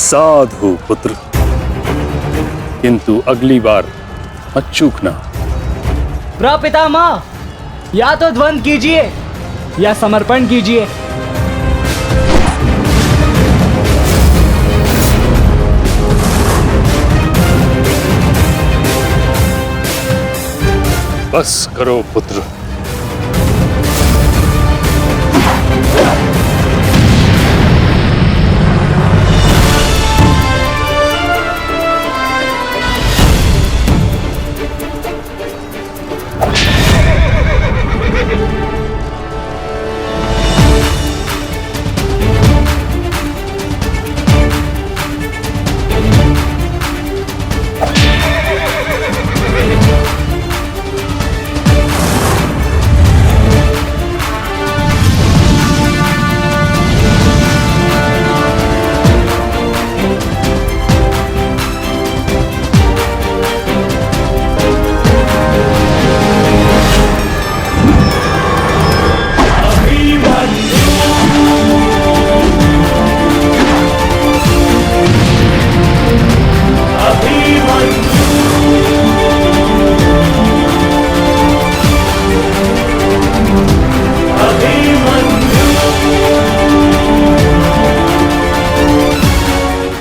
साधु पुत्र, किंतु अगली बार मत चूकना। प्रपितामह, या तो द्वंद कीजिए या समर्पण कीजिए। बस करो पुत्र।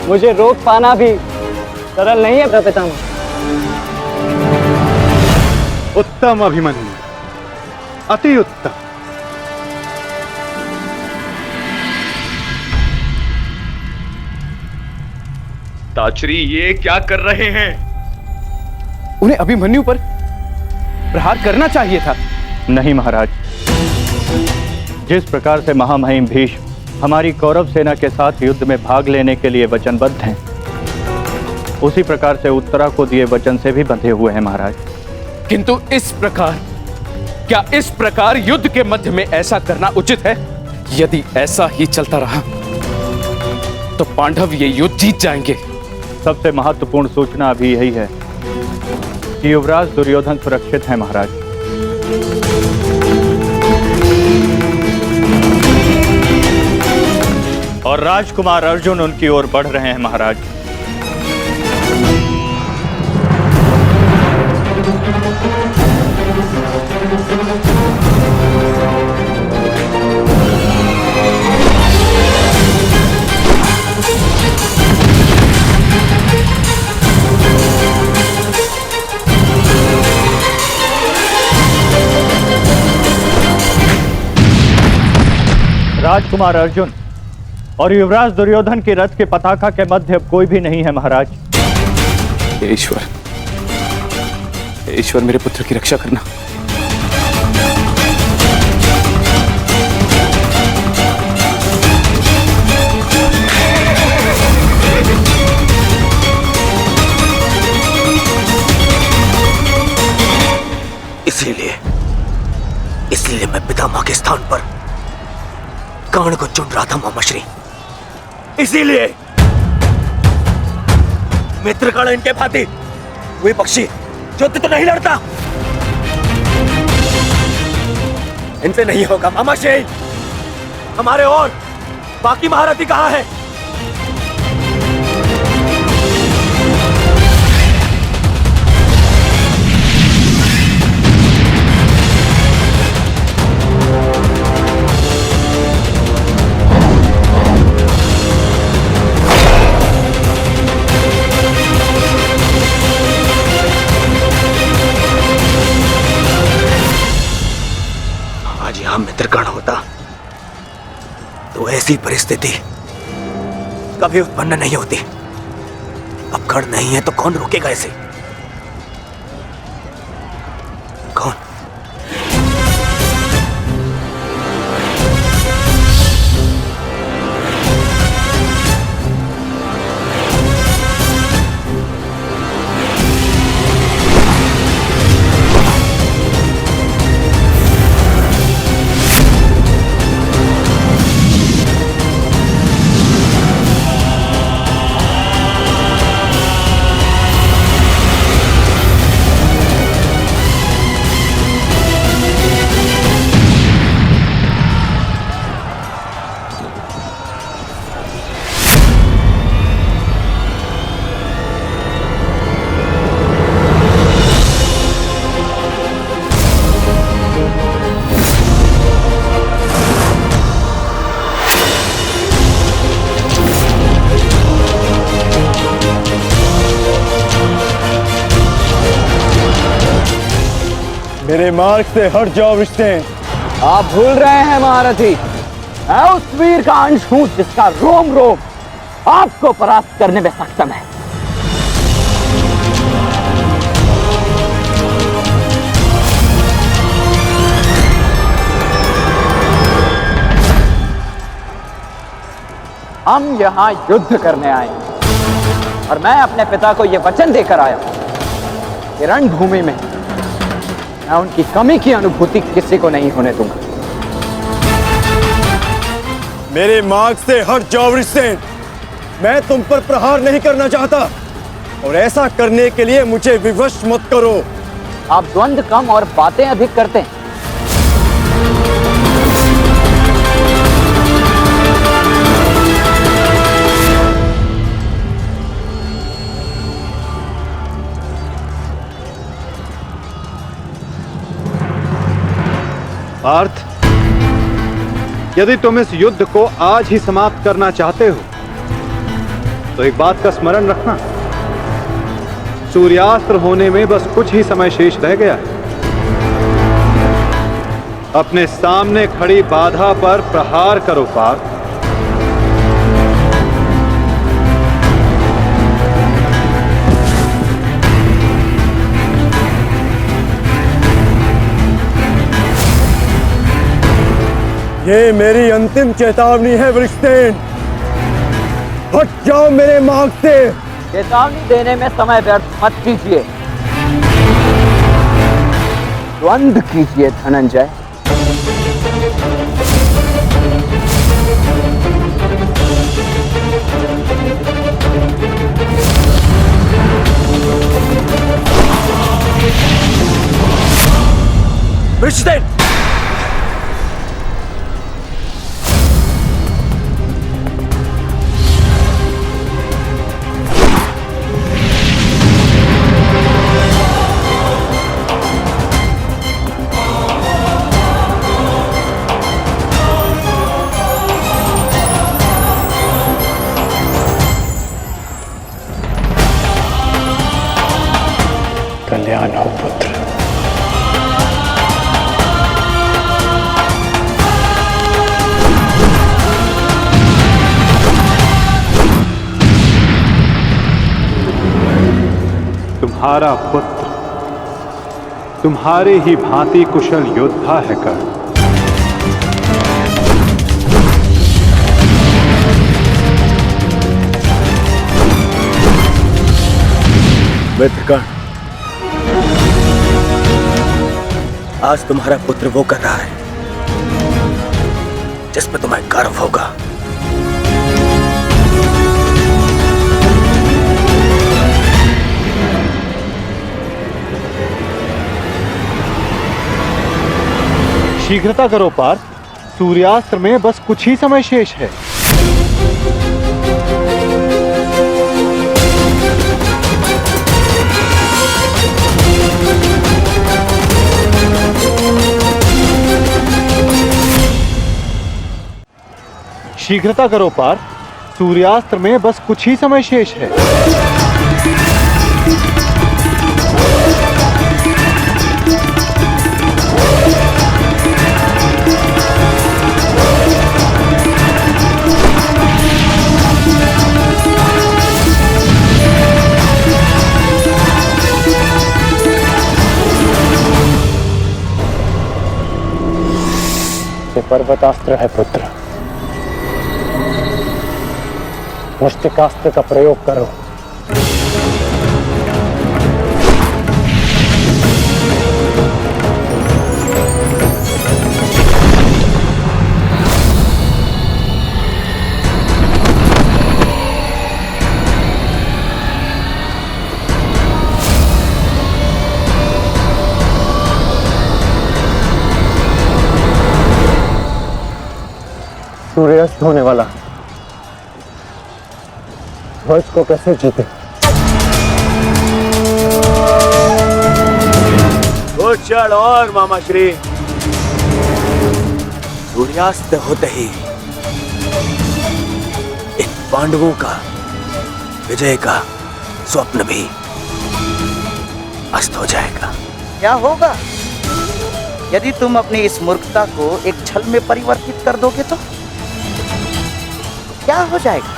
मुझे रोक पाना भी सरल नहीं है प्रपितामह। उत्तम अभिमन्यु, अति उत्तम। ताचरी, ये क्या कर रहे हैं? उन्हें अभिमन्यु पर प्रहार करना चाहिए था। नहीं महाराज, जिस प्रकार से महामहिम भीष्म हमारी कौरव सेना के साथ युद्ध में भाग लेने के लिए वचनबद्ध हैं, उसी प्रकार से उत्तरा को दिए वचन से भी बंधे हुए हैं महाराज। किंतु इस प्रकार युद्ध के मध्य में ऐसा करना उचित है? यदि ऐसा ही चलता रहा तो पांडव ये युद्ध जीत जाएंगे। सबसे महत्वपूर्ण सूचना अभी यही है कि युवराज दुर्योधन सुरक्षित है महाराज। और राजकुमार अर्जुन उनकी ओर बढ़ रहे हैं महाराज। राजकुमार अर्जुन और युवराज दुर्योधन की रथ के पताका के मध्य अब कोई भी नहीं है महाराज। ईश्वर, ईश्वर मेरे पुत्र की रक्षा करना। इसलिए मैं पितामह के स्थान पर कर्ण को चुन रहा था मामाश्री। इसीलिए मित्र कर्ण इनके भांति वे पक्षी युद्ध तो नहीं लड़ता, इनसे नहीं होगा मामाश्री। हमारे और बाकी महारथी कहां है? आज यहां मित्रकर्ण होता तो ऐसी परिस्थिति कभी उत्पन्न नहीं होती। अब कर्ण नहीं है तो कौन रोकेगा इसे? कौन? मेरे मार्ग से हट जाओ वृषसेन। आप भूल रहे हैं महारथी, मैं उस वीर का अंश हूं जिसका रोम रोम आपको परास्त करने में सक्षम है। हम यहाँ युद्ध करने आए और मैं अपने पिता को यह वचन देकर आया कि रणभूमि में मैं उनकी कमी की अनुभूति किसी को नहीं होने दूंगा। मेरे मार्ग से हट जाओ वृषसेन। मैं तुम पर प्रहार नहीं करना चाहता और ऐसा करने के लिए मुझे विवश मत करो। आप द्वंद्व कम और बातें अधिक करते हैं। पार्थ, यदि तुम इस युद्ध को आज ही समाप्त करना चाहते हो तो एक बात का स्मरण रखना, सूर्यास्त्र होने में बस कुछ ही समय शेष रह गया है। अपने सामने खड़ी बाधा पर प्रहार करो पार्थ। ये मेरी अंतिम चेतावनी है वृषसेन। हट जाओ मेरे मार्ग से। चेतावनी देने में समय व्यर्थ मत कीजिए, द्वंद्व कीजिए धनंजय। वृषसेन, कल्याण हो पुत्र। तुम्हारा पुत्र तुम्हारे ही भांति कुशल योद्धा है कर्ण। मित्र कर्ण, आज तुम्हारा पुत्र वो कर रहा है जिस पर तुम्हें गर्व होगा। शीघ्रता करो पार्थ, सूर्यास्त्र में बस कुछ ही समय शेष है। शीघ्रता करो पार्थ, सूर्यास्त्र में बस कुछ ही समय शेष है। ये पर्वतास्त्र है पुत्र, मुष्टिकास्त्र का प्रयोग करो। सूर्यास्त होने वाला, ध्वज को कैसे जीते? कुछ क्षण और मामा श्री। सूर्यास्त होते ही इन पांडवों का विजय का स्वप्न भी अस्त हो जाएगा। क्या होगा? यदि तुम अपनी इस मूर्खता को एक छल में परिवर्तित कर दोगे तो क्या हो जाएगा?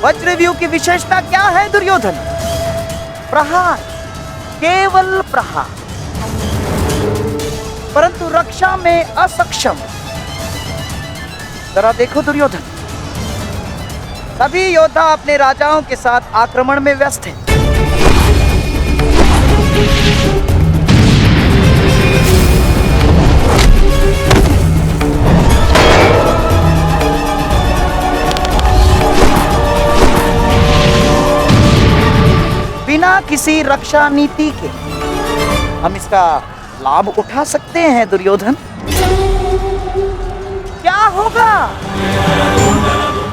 वज्रव्यूह की विशेषता क्या है दुर्योधन? प्रहार, केवल प्रहार, परंतु रक्षा में असक्षम। जरा देखो दुर्योधन, सभी योद्धा अपने राजाओं के साथ आक्रमण में व्यस्त हैं। बिना किसी रक्षा नीति के हम इसका लाभ उठा सकते हैं दुर्योधन। क्या होगा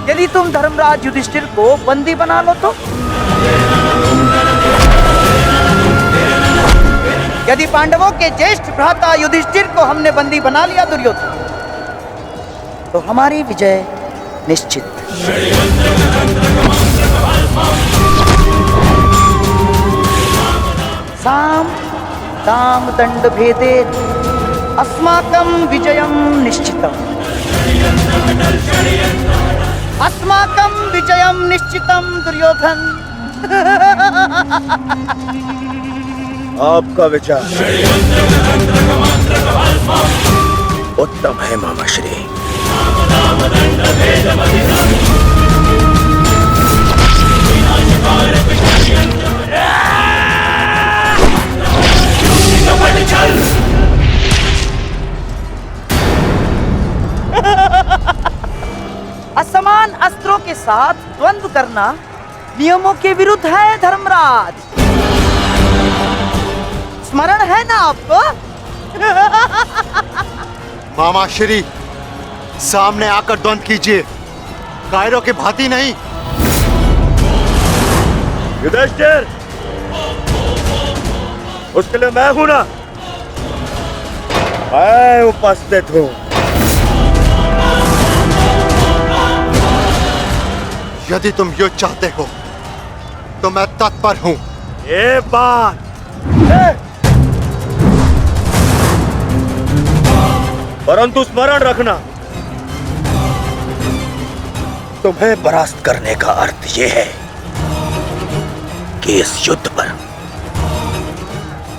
यदि तुम धर्मराज युधिष्ठिर को बंदी बना लो तो? यदि पांडवों के ज्येष्ठ भ्राता युधिष्ठिर को हमने बंदी बना लिया दुर्योधन, तो हमारी विजय निश्चित। साम दाम दंड भेदे अस्माकं विजयं निश्चितम्। अस्माकं विजयं निश्चितम् दुर्योधन। आपका विचार उत्तम है मामाश्री। असमान अस्त्रों के साथ द्वंद्व करना नियमों के विरुद्ध है धर्मराज। स्मरण है ना आपको? मामाश्री, सामने आकर द्वंद्व कीजिए, कायरों की भांति नहीं। युधिष्ठिर, उसके लिए मैं हूं ना, मैं उपस्थित हूं। यदि तुम युद्ध चाहते हो तो मैं तत्पर हूं। ये बात परंतु स्मरण रखना, तुम्हें परास्त करने का अर्थ यह है कि इस युद्ध पर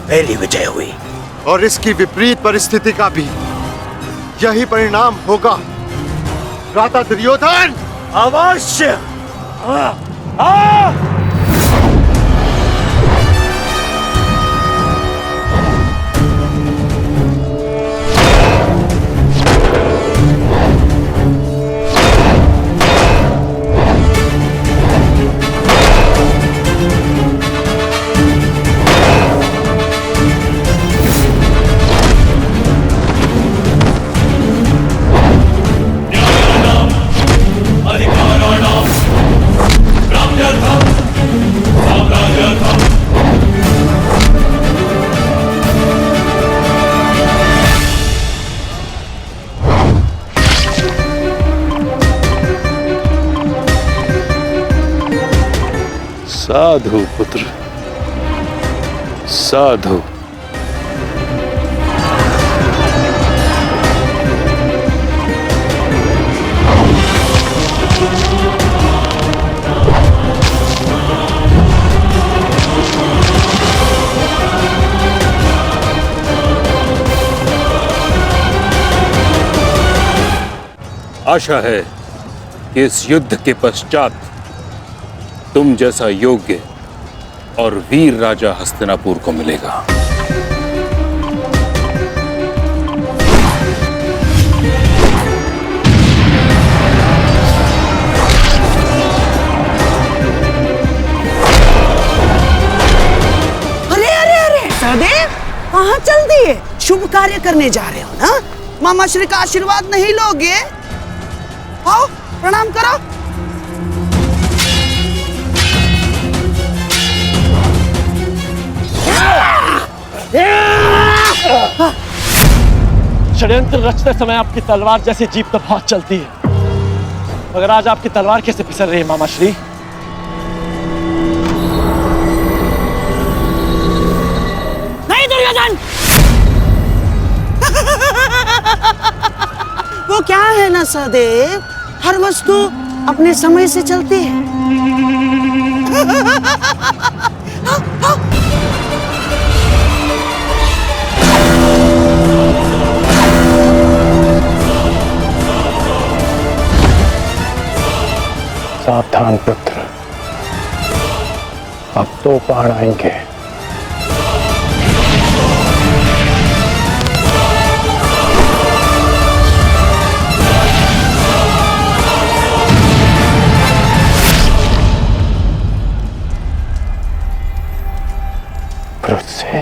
पहली विजय हुई, और इसकी विपरीत परिस्थिति का भी यही परिणाम होगा भ्राता दुर्योधन। अवश्य। साधु पुत्र, साधु। आशा है कि इस युद्ध के पश्चात तुम जैसा योग्य और वीर राजा हस्तिनापुर को मिलेगा। अरे अरे अरे सहदेव, कहाँ चल दिए? शुभ कार्य करने जा रहे हो ना? मामाश्री का आशीर्वाद नहीं लोगे? आओ प्रणाम करो। षड्यंत्र रचते समय आपकी तलवार जैसी जीभ तो बहुत चलती है, मगर आज आपकी तलवार कैसे फिसल रही है मामाश्री? नहीं दुर्योधन, क्या है ना सहदेव, हर वस्तु अपने समय से चलती है। सावधान पुत्र, अब तो बाण आएंगे। से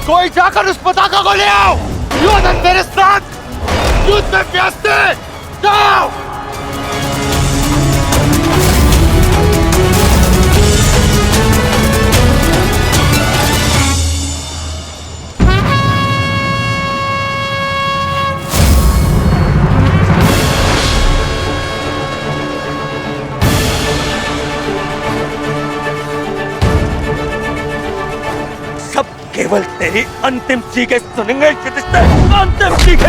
कोई जाकर उस पताका को ले आओ। योधन मेरे साथ युद्ध में व्यस्त है। जाओ। केवल तेरी अंतिम चीखें सुनेंगे युधिष्ठिर, अंतिम चीखें।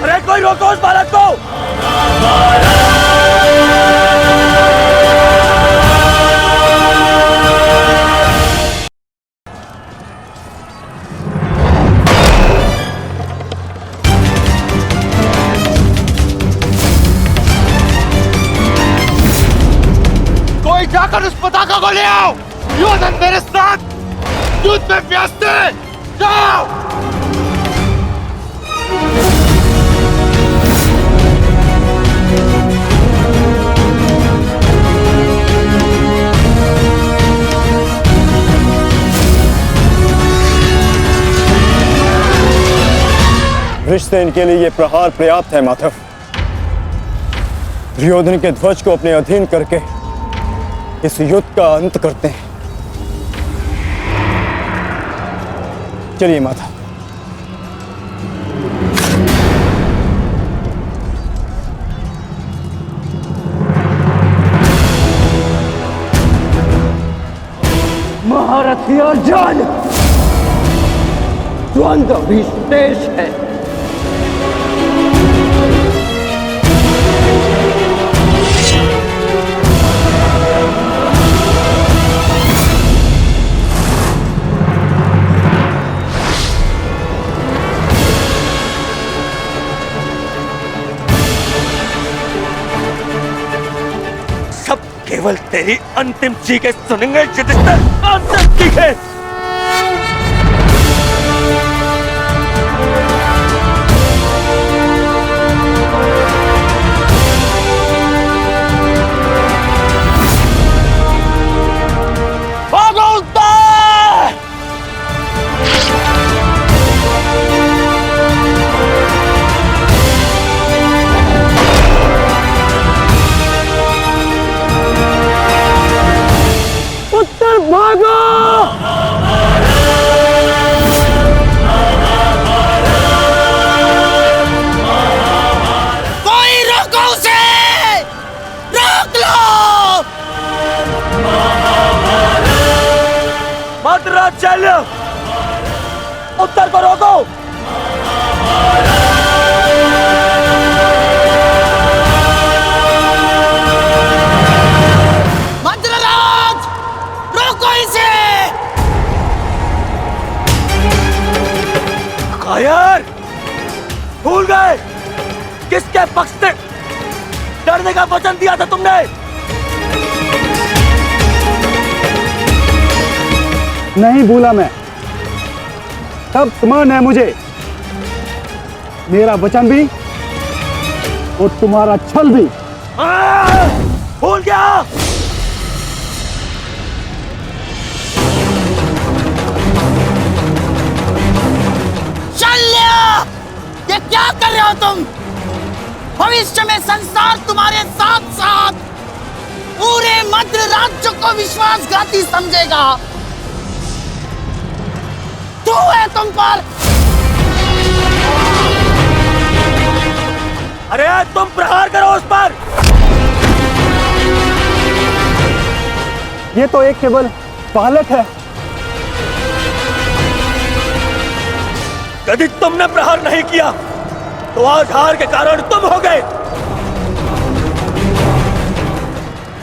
अरे कोई रोको उस बालक को। जाकर उस पताका को ले आओ। योधन मेरे साथ युद्ध में व्यस्त है। जाओ। वृषसेन के लिए ये प्रहार पर्याप्त है माधव। दुर्योधन के ध्वज को अपने अधीन करके इस युद्ध का अंत करते हैं। चलिए माता। महारथी अर्जुन, द्वंद्व भी शेष है। केवल तेरी अंतिम चीखें सुनेंगे युधिष्ठिर, अंतिम चीखें। भागो उस पर। उत्तर भागो। कोई रोको उसे, रोक लो। भद्राचल, उत्तर को रोको। कायर, भूल गए किसके पक्ष से लड़ने का वचन दिया था तुमने? नहीं भूला मैं। सब समान है मुझे, मेरा वचन भी और तुम्हारा छल भी। भूल गया। शल्य, ये क्या कर रहे हो तुम? भविष्य में संसार तुम्हारे साथ साथ पूरे मध्य राज्य को विश्वासघाती समझेगा। तू है तुम पर। अरे तुम प्रहार करो उस पर। ये तो एक केवल बालक है। यदि तुमने प्रहार नहीं किया तो आज हार के कारण तुम हो गए।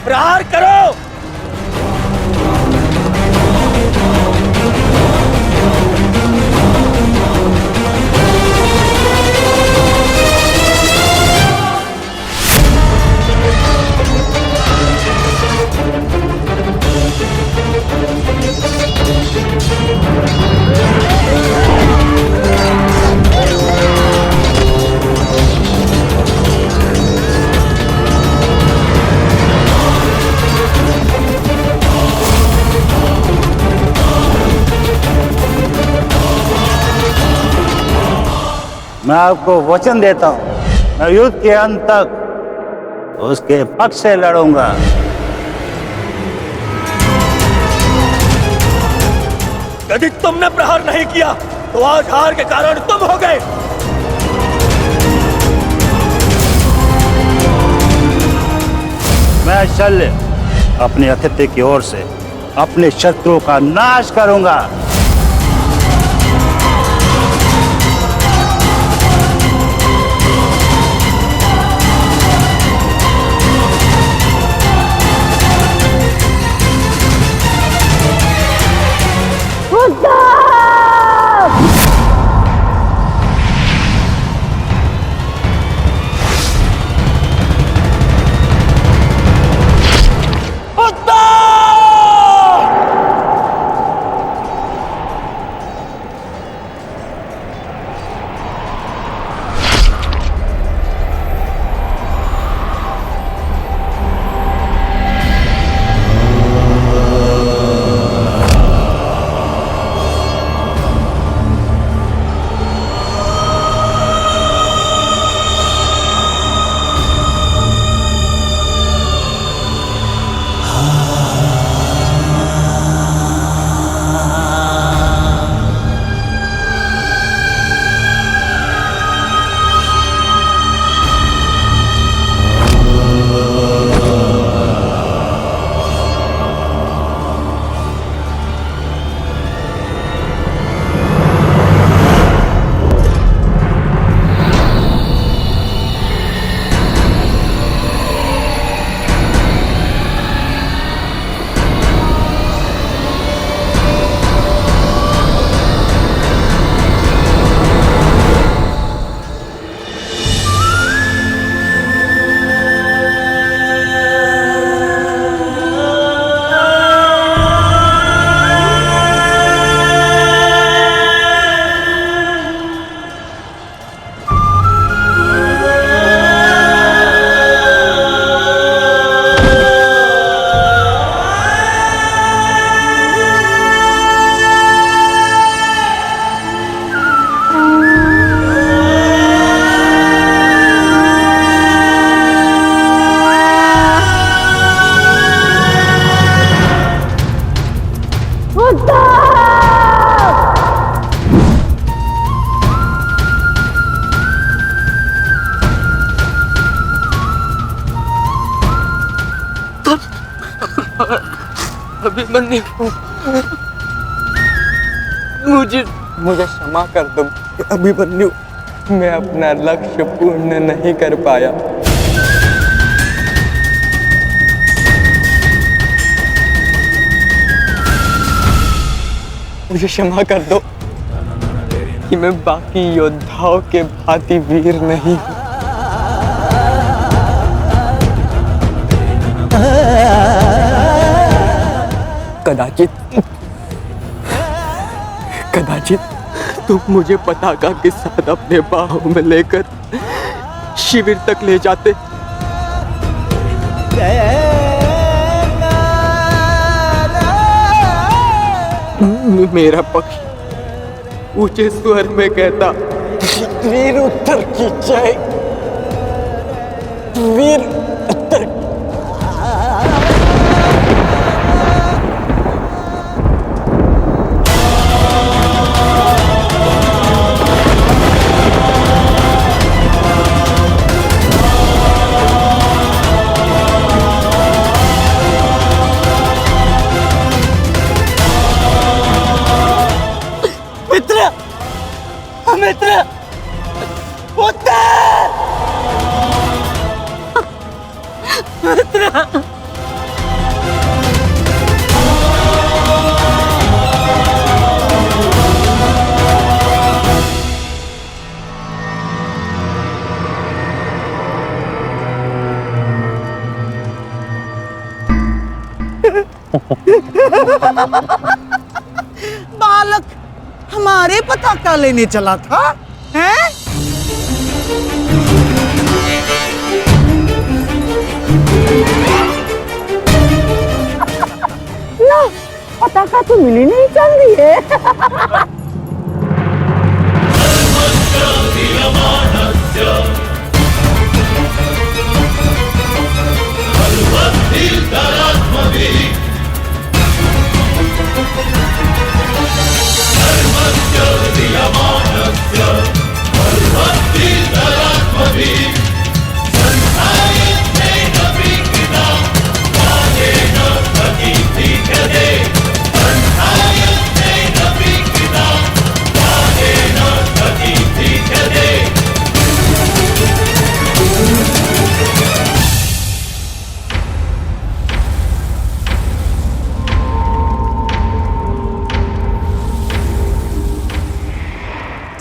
प्रहार करो। मैं आपको वचन देता हूं, मैं युद्ध के अंत तक उसके पक्ष से लड़ूंगा। यदि तुमने प्रहार नहीं किया तो आज हार के कारण तुम हो गए। मैं शल्य अपने अतिथि की ओर से अपने शत्रुओं का नाश करूंगा। अभिमन्यु, मुझे क्षमा कर दो अभिमन्यु, मैं अपना लक्ष्य पूर्ण नहीं कर पाया। मुझे क्षमा कर दो कि मैं बाकी योद्धाओं के भांति वीर नहीं हूं। कदाचित कदाचित तुम मुझे पताका के साथ अपने बाहों में लेकर शिविर तक ले जाते। मेरा पक्ष ऊंचे स्वर में कहता, वीर उत्तर की जय, वीर उत्तर। मित्र, मित्र, उत्तर! मित्र! बालक हमारे पताका लेने चला था, हैं? ना, पताका तो मिली नहीं चल रही है।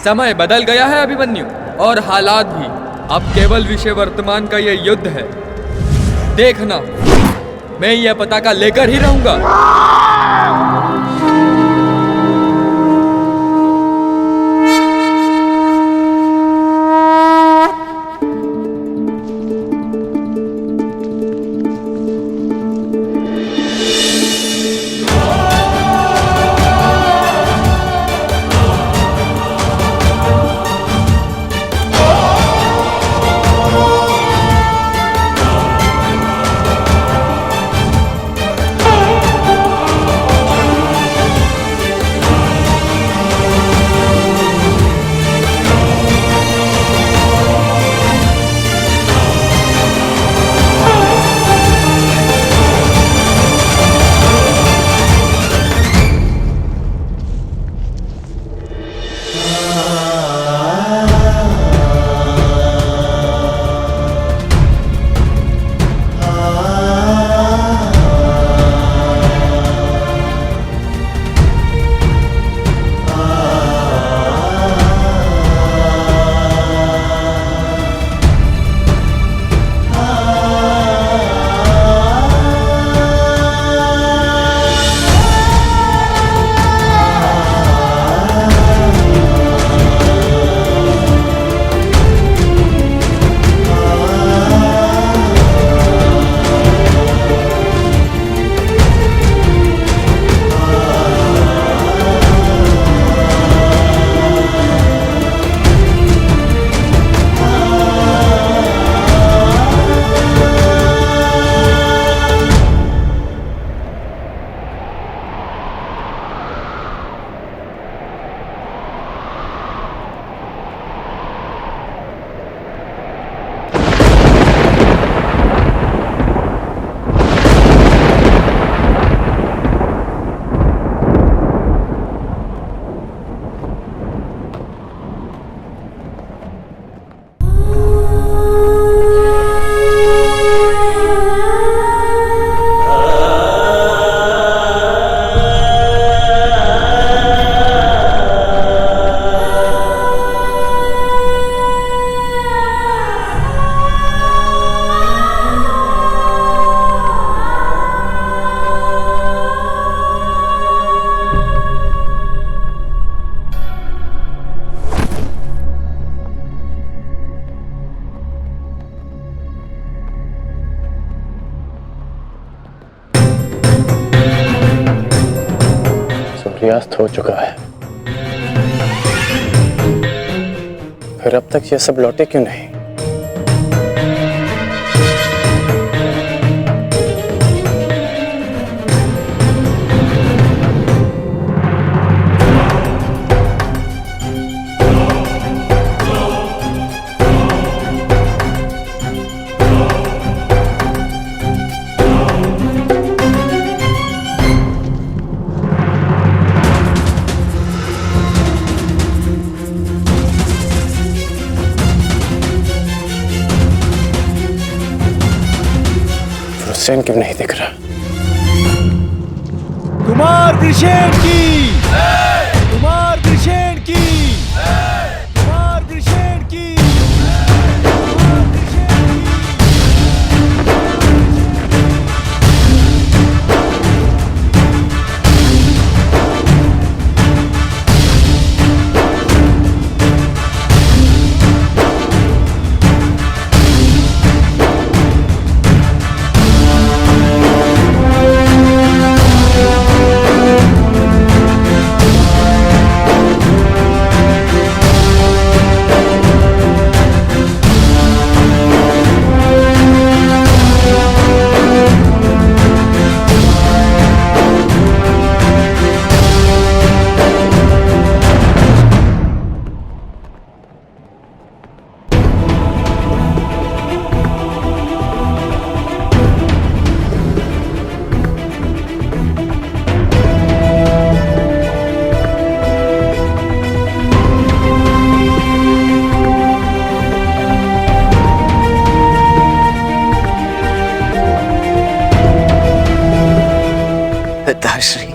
समय बदल गया है अभिमन्यु, और हालात भी। अब केवल विषय वर्तमान का यह युद्ध है। देखना, मैं यह पताका लेकर ही रहूंगा। सूर्यास्त हो चुका है, फिर अब तक ये सब लौटे क्यों नहीं? हुसैन क्यों नहीं दिख रहा? कुमार दिशेन की, कुमार दिशेन की, कुमार दिशेन की। पिताश्री,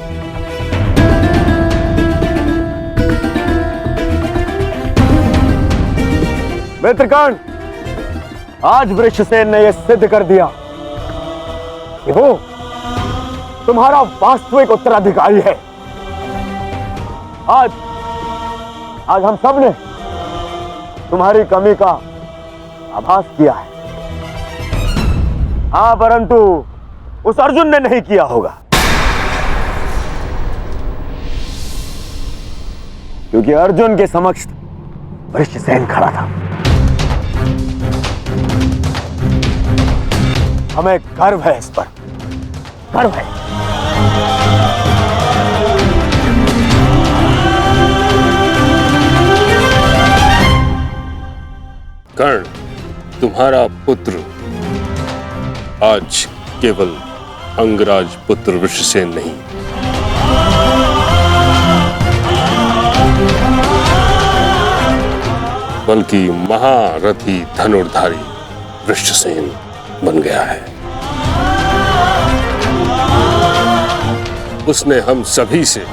मित्रगण, आज वृषसेन ने यह सिद्ध कर दिया कि वो तुम्हारा वास्तविक उत्तराधिकारी है। आज हम सब ने तुम्हारी कमी का आभास किया है। हाँ, परंतु उस अर्जुन ने नहीं किया होगा, क्योंकि अर्जुन के समक्ष वृषसेन खड़ा था। हमें गर्व है, इस पर गर्व है। कर्ण, तुम्हारा पुत्र आज केवल अंगराज पुत्र वृषसेन नहीं, बल्कि महारथी धनुर्धारी वृषसेन बन गया है। उसने हम सभी से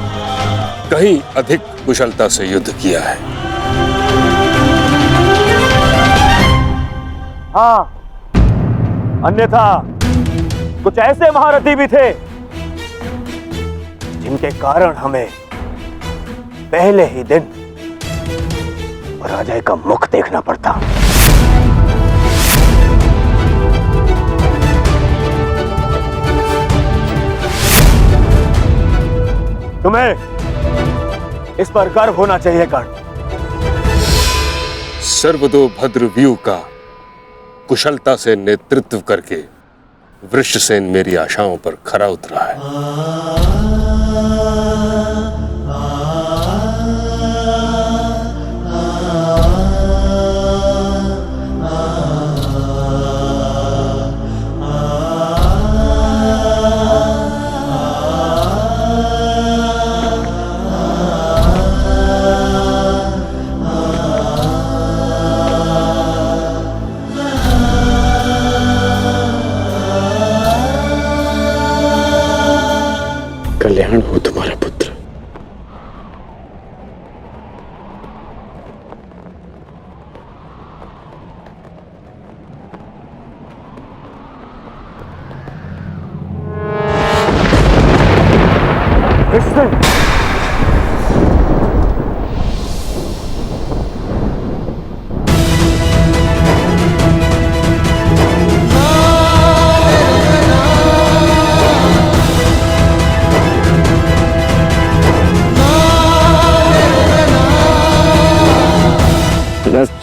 कहीं अधिक कुशलता से युद्ध किया है। हाँ, अन्यथा कुछ ऐसे महारथी भी थे जिनके कारण हमें पहले ही दिन पराजय का मुख देखना पड़ता। तुम्हें इस पर गर्व होना चाहिए कर्ण। सर्वतोभद्र व्यू का कुशलता से नेतृत्व करके वृषसेन मेरी आशाओं पर खरा उतरा है। कल्याण हो तुम्हारा पुत्र।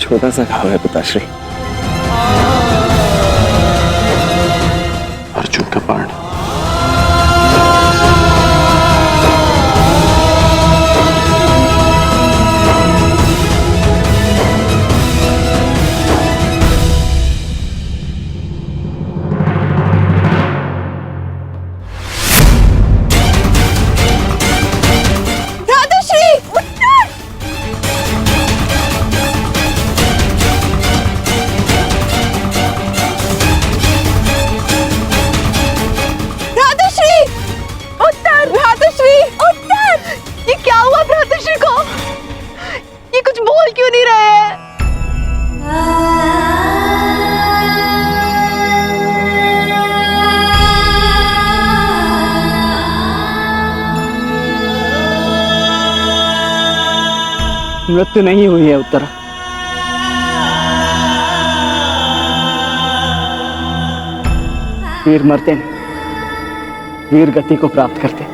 छोटा सा घाव है पिताश्री। अर्जुन का बाण। मृत्यु नहीं हुई है उत्तरा। वीर मरते नहीं, वीर गति को प्राप्त करते।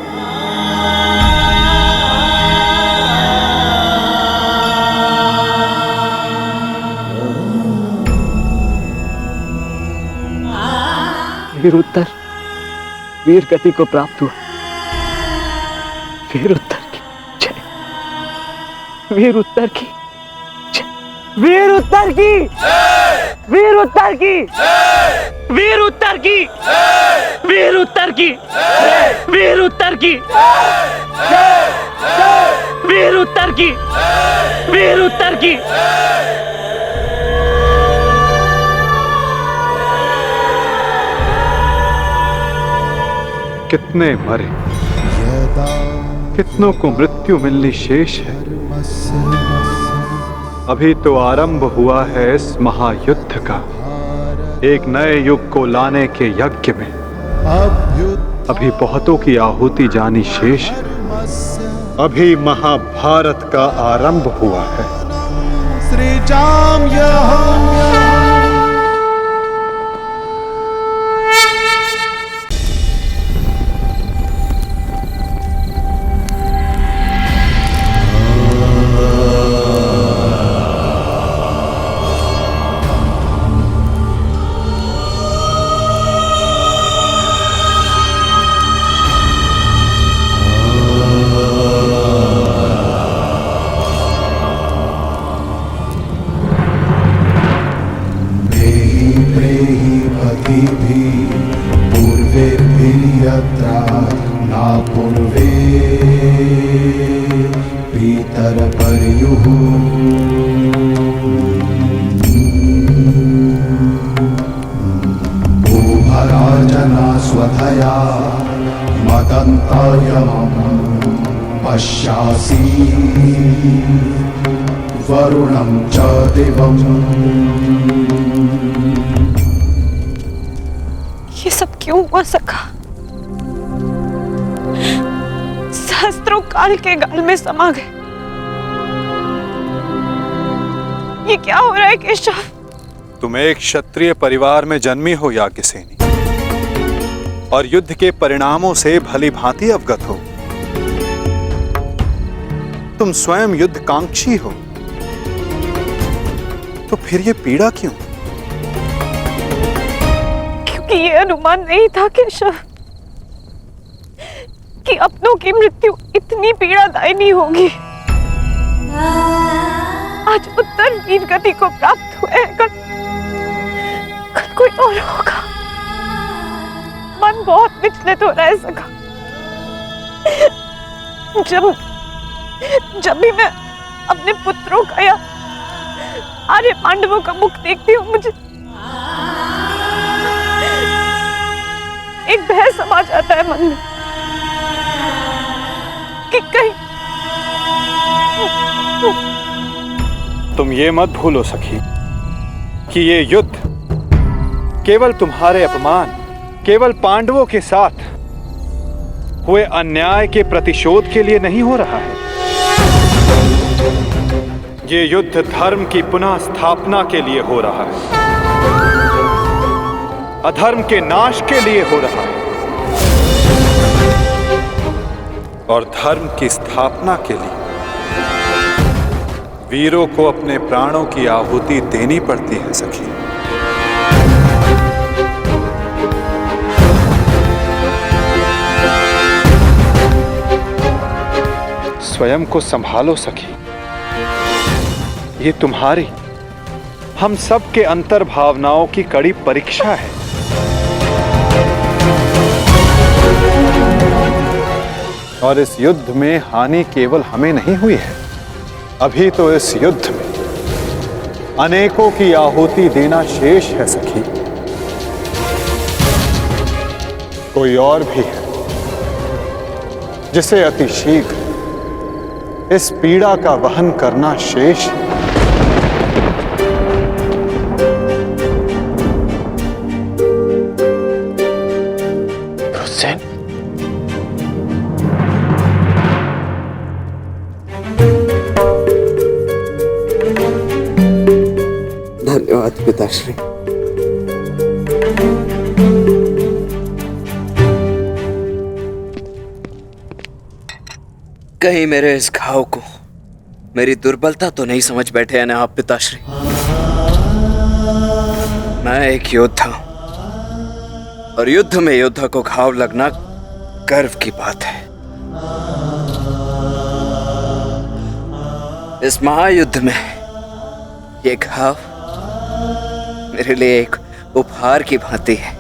वीर उत्तर वीर गति को प्राप्त हुआ। वीर उत्तर की जय। वीर उत्तर की जय। वीर उत्तर की वीर उत्तर की वीर उत्तर की वीर उत्तर की वीर उत्तर की वीर उत्तर की वीर उत्तर की। कितने मरे, कितनों को मृत्यु मिलनी शेष है। अभी तो आरंभ हुआ है इस महायुद्ध का, एक नए युग को लाने के यज्ञ में। अभी बहुतों की आहुति जानी शेष है। अभी महाभारत का आरंभ हुआ है। श्री जाम स्वधया मदन्तायमं पश्यासि वरुणं च दिवम्। ये सब क्यों हुआ सखा? सहस्त्रों काल के गाल में समा गए। ये क्या हो रहा है केशव? तुम एक क्षत्रिय परिवार में जन्मी हो याज्ञसेनी, और युद्ध के परिणामों से भली भांति अवगत हो। तुम स्वयं युद्धकांक्षी हो, तो फिर ये पीड़ा क्यों? क्योंकि ये अनुमान नहीं था केशव कि अपनों की मृत्यु इतनी पीड़ादायी होगी। आज उत्तर वीर गति को प्राप्त हुए, कल कोई और होगा। मन बहुत विचलित हो रहा है सखा। जब भी मैं अपने पुत्रों का या आर्य पांडवों का मुख देखती हूँ, मुझे एक भय समा जाता है मन में कि कहीं। तुम ये मत भूलो सखी कि ये युद्ध केवल तुम्हारे अपमान, केवल पांडवों के साथ हुए अन्याय के प्रतिशोध के लिए नहीं हो रहा है। ये युद्ध धर्म की पुनः स्थापना के लिए हो रहा है, अधर्म के नाश के लिए हो रहा है, और धर्म की स्थापना के लिए वीरों को अपने प्राणों की आहुति देनी पड़ती है सखी। स्वयं को संभालो सखी। ये तुम्हारी, हम सब के अंतर भावनाओं की कड़ी परीक्षा है। और इस युद्ध में हानि केवल हमें नहीं हुई है, अभी तो इस युद्ध में अनेकों की आहुति देना शेष है सखी। कोई और भी है जिसे अति शीघ्र इस पीड़ा का वहन करना शेष है। धन्यवाद पिताश्री। कहीं मेरे इस घाव को मेरी दुर्बलता तो नहीं समझ बैठे हैं ना आप पिताश्री? मैं एक योद्धा हूं और युद्ध में योद्धा को घाव लगना गर्व की बात है। इस महायुद्ध में ये घाव मेरे लिए एक उपहार की भांति है।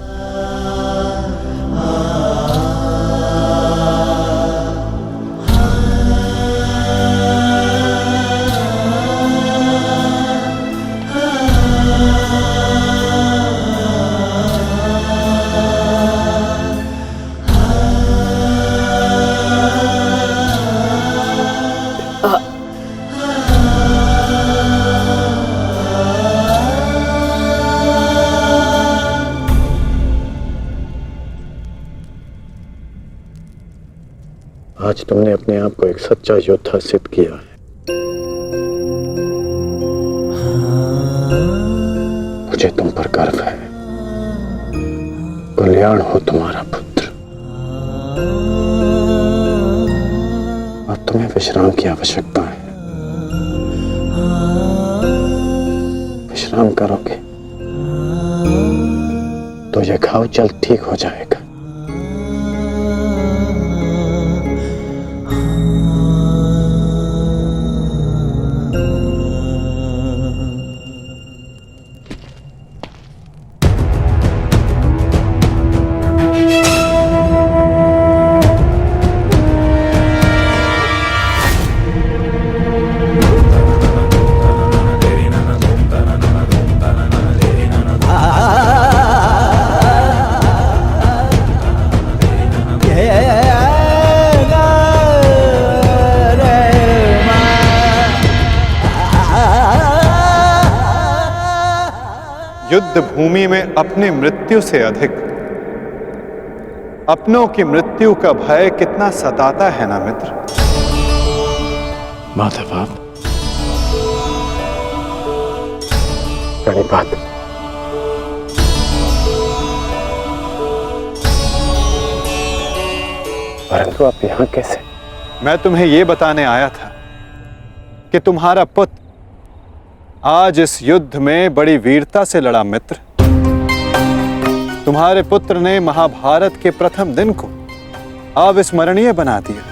आज तुमने अपने आप को एक सच्चा योद्धा सिद्ध किया है। मुझे तुम पर गर्व है। कल्याण हो तुम्हारा पुत्र। अब तुम्हें विश्राम की आवश्यकता है। विश्राम करोगे तो यह घाव जल्द ठीक हो जाएगा। युद्ध भूमि में अपनी मृत्यु से अधिक अपनों की मृत्यु का भय कितना सताता है ना मित्र। माधव आप प्रणिपात। परंतु आप यहां कैसे? मैं तुम्हें यह बताने आया था कि तुम्हारा पुत्र आज इस युद्ध में बड़ी वीरता से लड़ा मित्र। तुम्हारे पुत्र ने महाभारत के प्रथम दिन को अविस्मरणीय बना दिया।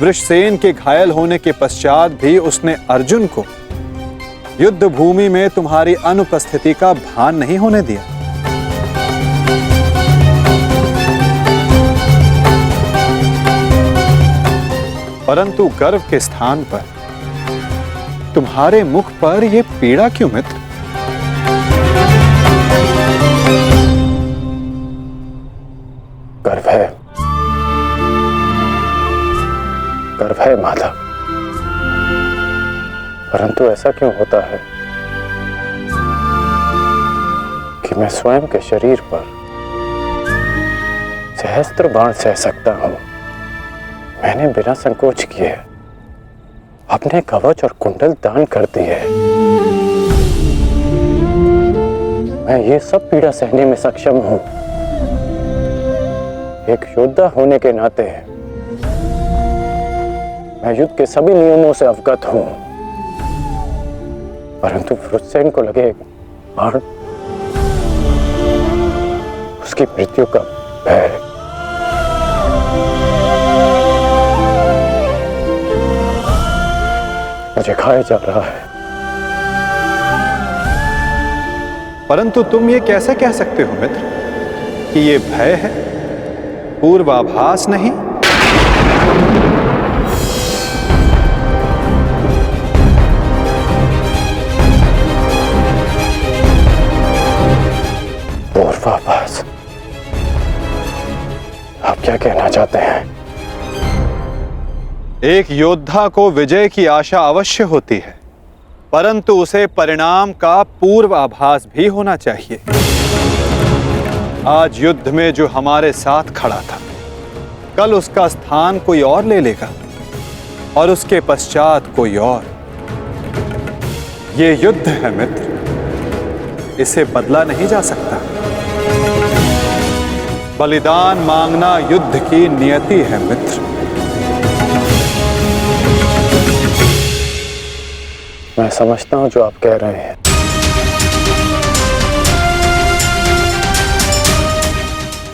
वृषसेन के घायल होने के पश्चात भी उसने अर्जुन को युद्ध भूमि में तुम्हारी अनुपस्थिति का भान नहीं होने दिया। परंतु गर्व के स्थान पर तुम्हारे मुख पर यह पीड़ा क्यों मित्र? गर्व है, गर्व है माधव। परंतु ऐसा क्यों होता है कि मैं स्वयं के शरीर पर सहस्त्र बाण सह सकता हूं। मैंने बिना संकोच किए अपने कवच और कुंडल दान कर दिए। मैं ये सब पीड़ा सहने में सक्षम हूं। एक योद्धा होने के नाते मैं युद्ध के सभी नियमों से अवगत हूं, परंतु वृषसेन को लगे बाण, उसकी मृत्यु का भय। मुझे खाया जा रहा है। परंतु तुम ये कैसे कह सकते हो मित्र कि ये भय है, पूर्वाभास नहीं? पूर्वाभास? आप क्या कहना चाहते हैं? एक योद्धा को विजय की आशा अवश्य होती है, परंतु उसे परिणाम का पूर्वाभास भी होना चाहिए। आज युद्ध में जो हमारे साथ खड़ा था, कल उसका स्थान कोई और ले लेगा और उसके पश्चात कोई और। ये युद्ध है मित्र, इसे बदला नहीं जा सकता। बलिदान मांगना युद्ध की नियति है मित्र। मैं समझता हूं जो आप कह रहे हैं,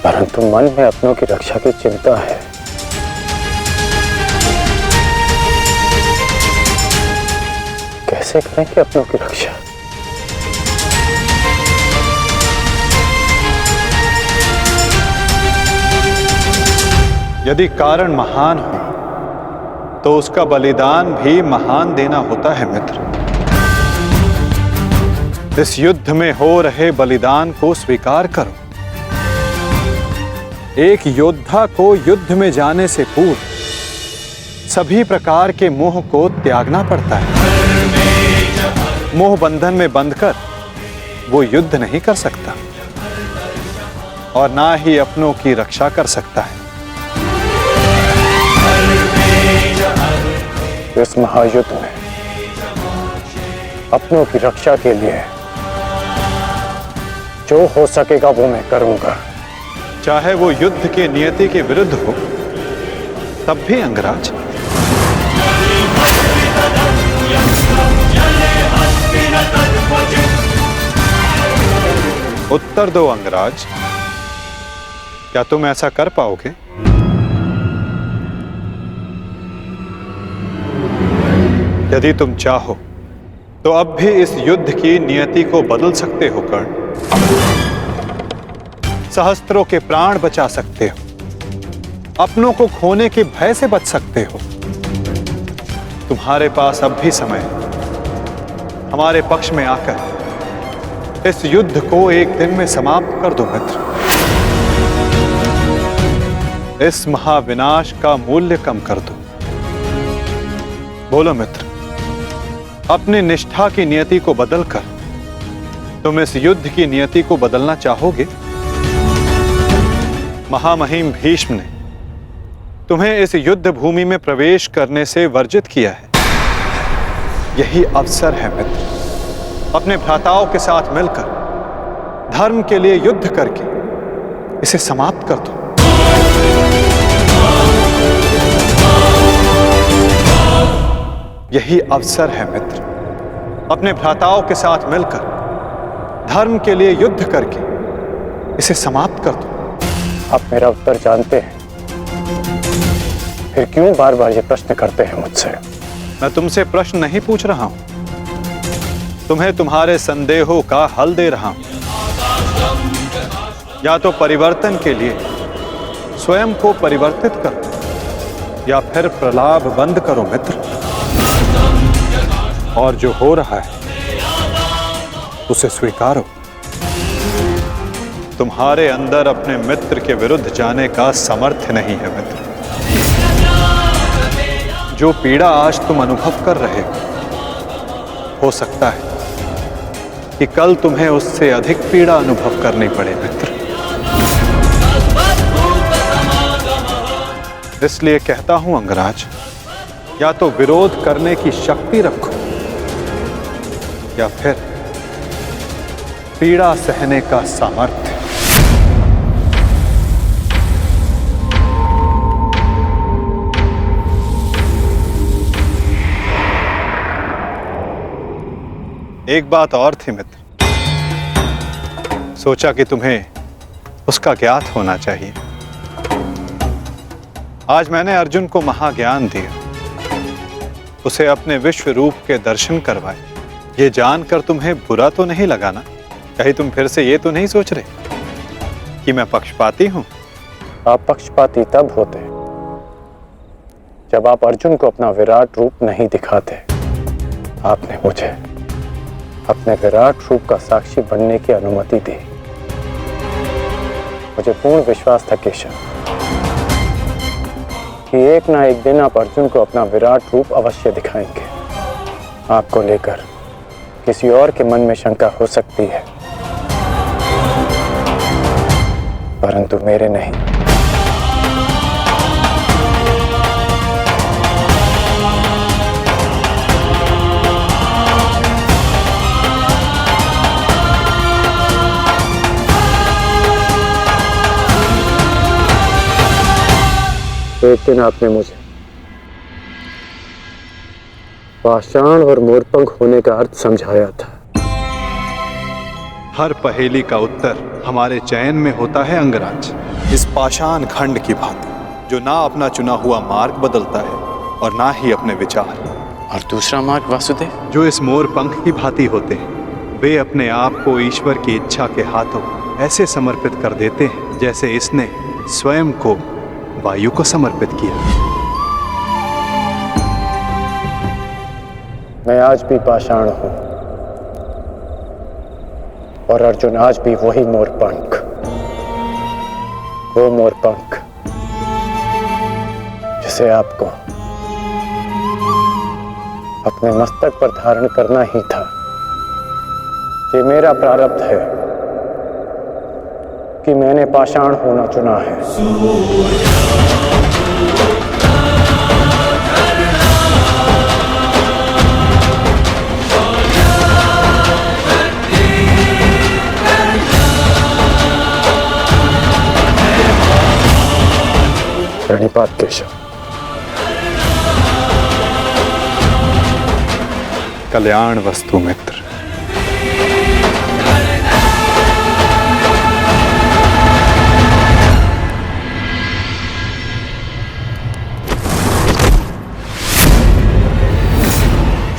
परंतु मन में अपनों की रक्षा की चिंता है। कैसे करेंगे अपनों की रक्षा? यदि कारण महान हो तो उसका बलिदान भी महान देना होता है मित्र। इस युद्ध में हो रहे बलिदान को स्वीकार करो। एक योद्धा को युद्ध में जाने से पूर्व सभी प्रकार के मोह को त्यागना पड़ता है। मोह बंधन में बंधकर वो युद्ध नहीं कर सकता और ना ही अपनों की रक्षा कर सकता है। इस महायुद्ध में अपनों की रक्षा के लिए जो हो सकेगा वो मैं करूंगा, चाहे वो युद्ध के नियति के विरुद्ध हो तब भी अंगराज। उत्तर दो अंगराज, क्या तुम ऐसा कर पाओगे? यदि तुम चाहो तो अब भी इस युद्ध की नियति को बदल सकते हो कर्ण। सहस्त्रों के प्राण बचा सकते हो, अपनों को खोने के भय से बच सकते हो। तुम्हारे पास अब भी समय है। हमारे पक्ष में आकर इस युद्ध को एक दिन में समाप्त कर दो मित्र। इस महाविनाश का मूल्य कम कर दो। बोलो मित्र, अपनी निष्ठा की नियति को बदलकर तुम इस युद्ध की नियति को बदलना चाहोगे? महामहिम भीष्म ने तुम्हें इस युद्ध भूमि में प्रवेश करने से वर्जित किया है। यही अवसर है मित्र, अपने भ्राताओं के साथ मिलकर धर्म के लिए युद्ध करके इसे समाप्त कर दो। यही अवसर है मित्र, अपने भ्राताओं के साथ मिलकर धर्म के लिए युद्ध करके इसे समाप्त कर दो। आप मेरा उत्तर जानते हैं, फिर क्यों बार बार ये प्रश्न करते हैं मुझसे? मैं तुमसे प्रश्न नहीं पूछ रहा हूं, तुम्हें तुम्हारे संदेहों का हल दे रहा हूं। या तो परिवर्तन के लिए स्वयं को परिवर्तित करो या फिर प्रलाप बंद करो मित्र। और जो हो रहा है उसे स्वीकारो। तुम्हारे अंदर अपने मित्र के विरुद्ध जाने का सामर्थ्य नहीं है मित्र। जो पीड़ा आज तुम अनुभव कर रहे हो सकता है कि कल तुम्हें उससे अधिक पीड़ा अनुभव करनी पड़े मित्र। इसलिए कहता हूं अंगराज, या तो विरोध करने की शक्ति रखो या फिर पीड़ा सहने का सामर्थ्य। एक बात और थी मित्र, सोचा कि तुम्हें उसका ज्ञात होना चाहिए। आज मैंने अर्जुन को महाज्ञान दिया, उसे अपने विश्व रूप के दर्शन करवाए। ये जानकर तुम्हें बुरा तो नहीं लगा ना? कहीं तुम फिर से ये तो नहीं सोच रहे कि मैं पक्षपाती हूं? आप पक्षपाती तब होते जब आप अर्जुन को अपना विराट रूप नहीं दिखाते। आपने मुझे अपने विराट रूप का साक्षी बनने की अनुमति दी। मुझे पूर्ण विश्वास था केशव कि एक ना एक दिन आप अर्जुन को अपना विराट रूप अवश्य दिखाएंगे। आपको लेकर किसी और के मन में शंका हो सकती है, परंतु मेरे नहीं। एक दिन आपने मुझे पाषाण और मोरपंख होने का अर्थ समझाया था। हर पहेली का उत्तर हमारे चयन में होता है अंगराज। इस पाषाण खंड की भांति, जो ना अपना चुना हुआ मार्ग बदलता है और ना ही अपने विचार। और दूसरा मार्ग वासुदेव, जो इस मोर पंख की भांति होते हैं, वे अपने आप को ईश्वर की इच्छा के हाथों ऐसे समर्पित कर देते हैं जैसे इसने स्वयं को वायु को समर्पित किया। मैं आज भी पाषाण हूं और अर्जुन आज भी वही मोरपंख, वो मोरपंख जिसे आपको अपने मस्तक पर धारण करना ही था। ये मेरा प्रारब्ध है कि मैंने पाषाण होना चुना है। प्रणिपात केशव। कल्याण वस्तु मित्र।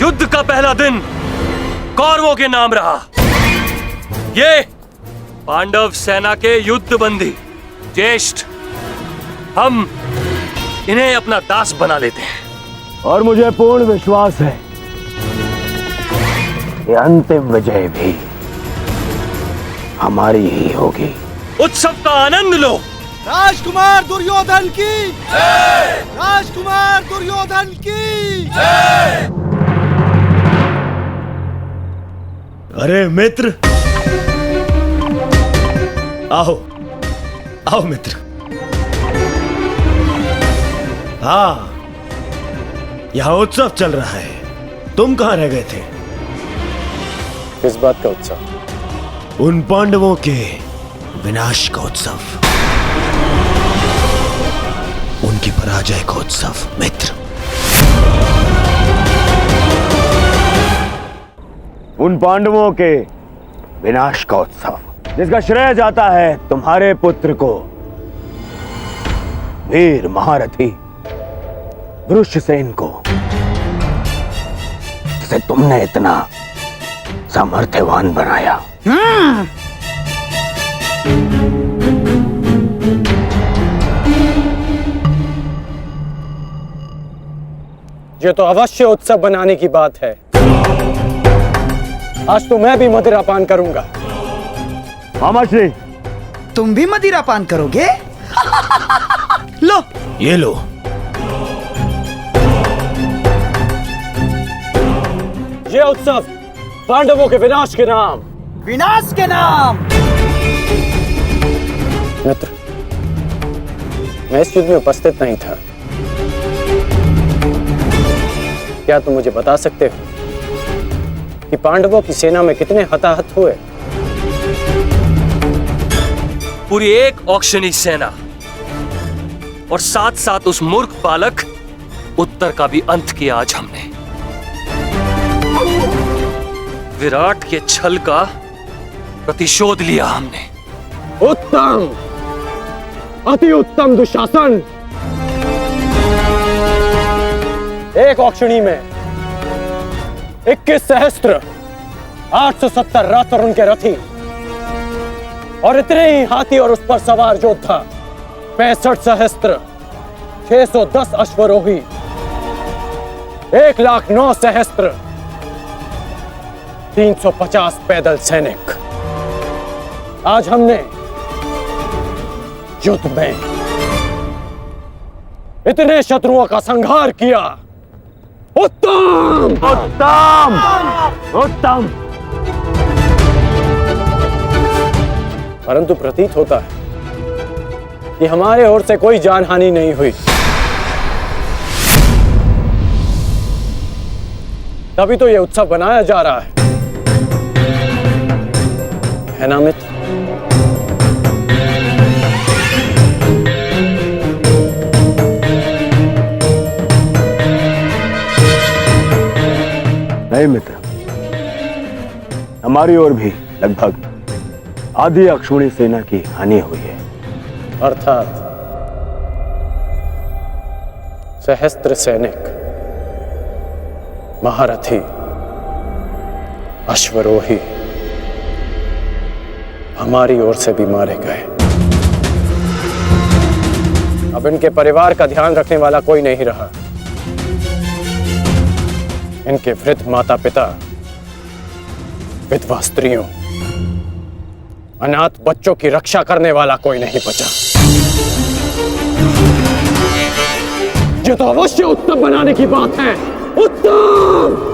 युद्ध का पहला दिन कौरवों के नाम रहा। ये पांडव सेना के युद्ध बंदी ज्येष्ठ, हम इन्हें अपना दास बना लेते हैं। और मुझे पूर्ण विश्वास है कि अंतिम विजय भी हमारी ही होगी। उत्सव का आनंद लो। राजकुमार दुर्योधन की राजकुमार दुर्योधन की। अरे मित्र, आओ आओ मित्र। हाँ, यहाँ उत्सव चल रहा है। तुम कहाँ रह गए थे? किस बात का उत्सव? उन पांडवों के विनाश का उत्सव, उनकी पराजय का उत्सव मित्र। उन पांडवों के विनाश का उत्सव जिसका श्रेय जाता है तुम्हारे पुत्र को, वीर महारथी वृषसेन को, जिसे तुमने इतना सामर्थ्यवान बनाया। ये तो अवश्य उत्सव बनाने की बात है। आज तो मैं भी मदिरा पान करूंगा। मामा श्री, तुम भी मदिरा पान करोगे? लो, ये लो। ये उत्सव पांडवों के विनाश के नाम। विनाश के नाम। मित्र, मैं इस युद्ध में उपस्थित नहीं था। क्या तुम मुझे बता सकते हो कि पांडवों की सेना में कितने हताहत हुए? पूरी एक औक्षणी सेना और साथ साथ उस मूर्ख बालक उत्तर का भी अंत किया आज हमने। विराट के छल का प्रतिशोध लिया हमने। उत्तम, अति उत्तम दुशासन। एक औक्षणी में 21 सहस्त्र 870 रथ और उनके रथी और इतने ही हाथी और उस पर सवार योद्धा 65 सहस्त्र 610 अश्वरोही 1,09,000 सहस्त्र 350 पैदल सैनिक। आज हमने युद्ध में इतने शत्रुओं का संहार किया। उत्तम, उत्तम, उत्तम। परंतु प्रतीत होता है कि हमारे ओर से कोई जानहानि नहीं हुई। तभी तो यह उत्सव बनाया जा रहा है ना मित्र? नहीं मित्र, हमारी ओर भी लगभग आधी अक्षौणी सेना की हानि हुई है। अर्थात सहस्त्र सैनिक, महारथी, अश्वरोही हमारी ओर से भी मारे गए। अब इनके परिवार का ध्यान रखने वाला कोई नहीं रहा। इनके वृद्ध माता पिता, विधवा स्त्रियों, अनाथ बच्चों की रक्षा करने वाला कोई नहीं बचा। ये तो अवश्य उत्तम बनाने की बात है। उत्तम।